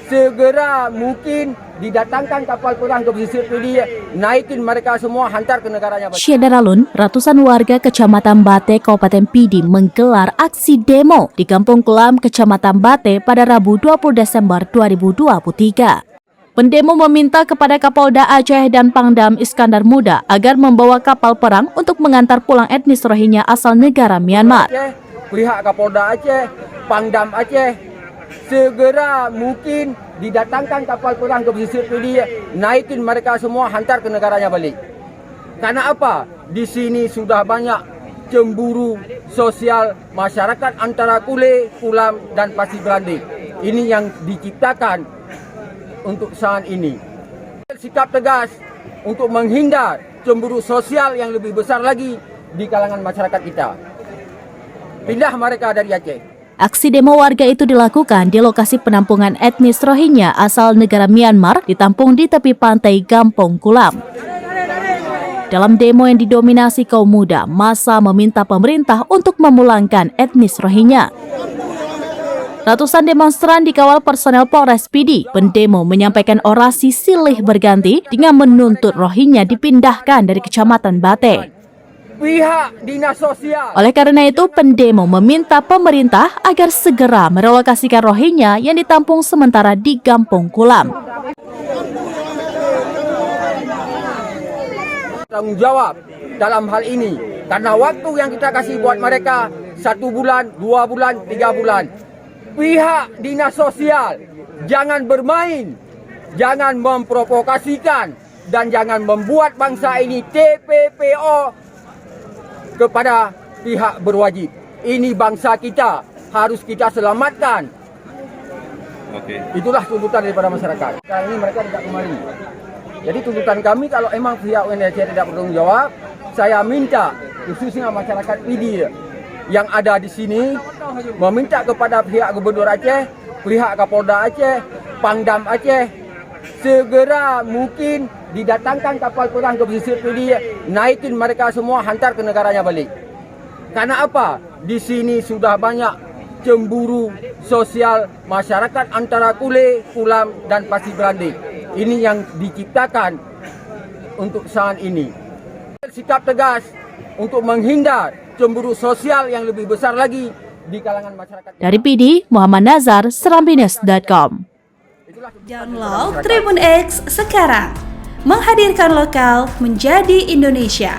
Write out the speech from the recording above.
segera mungkin didatangkan kapal perang ke pesisir Pidi, naikin mereka semua, hantar ke negaranya. Syedaralun, ratusan warga Kecamatan Bate, Kabupaten Pidi menggelar aksi demo di Kampung Kelam, Kecamatan Bate pada Rabu 20 Desember 2023. Pendemo meminta kepada Kapolda Aceh dan Pangdam Iskandar Muda agar membawa kapal perang untuk mengantar pulang etnis Rohingya asal negara Myanmar. Pihak Kapolda Aceh, Pangdam Aceh, segera mungkin didatangkan kapal perang ke pesisir Pidi, naikin mereka semua, hantar ke negaranya balik. Karena apa? Di sini sudah banyak cemburu sosial masyarakat antara Kule, Kulam, dan Pasir Beranding. Ini yang diciptakan untuk saat ini. Sikap tegas untuk menghindar cemburu sosial yang lebih besar lagi di kalangan masyarakat kita. Pindah mereka dari Aceh. Aksi demo warga itu dilakukan di lokasi penampungan etnis Rohingya asal negara Myanmar ditampung di tepi pantai Kampung Kulam. Dalam demo yang didominasi kaum muda, massa meminta pemerintah untuk memulangkan etnis Rohingya. Ratusan demonstran dikawal personel Polres Pidi. Pendemo menyampaikan orasi silih berganti dengan menuntut Rohingya dipindahkan dari Kecamatan Bate. Pihak Dinas Sosial. Oleh karena itu, pendemo meminta pemerintah agar segera merelokasikan Rohingya yang ditampung sementara di Kampung Kulam. Tanggung jawab dalam hal ini, karena waktu yang kita kasih buat mereka 1 bulan, 2 bulan, 3 bulan. Pihak Dinas Sosial jangan bermain, jangan memprovokasikan, dan jangan membuat bangsa ini TPPO kepada pihak berwajib. Ini bangsa kita, harus kita selamatkan. Itulah tuntutan daripada masyarakat. Kali ini mereka tidak kembali. Jadi tuntutan kami, kalau emang pihak UNHCR tidak bertanggung jawab, saya minta khususnya masyarakat Pidi yang ada di sini meminta kepada pihak Gubernur Aceh, pihak Kapolda Aceh, Pangdam Aceh, segera mungkin didatangkan kapal perang ke pesisir Pidi, naikin mereka semua, hantar ke negaranya balik. Karena apa? Di sini sudah banyak cemburu sosial masyarakat antara Kule, Kulam, dan Pasir Beranding. Ini yang diciptakan untuk saat ini. Sikap tegas untuk menghindar cemburu sosial yang lebih besar lagi di kalangan masyarakat. Dari Pidi, Muhammad Nazar, Serambines.com. Download Tribun X sekarang, menghadirkan lokal menjadi Indonesia.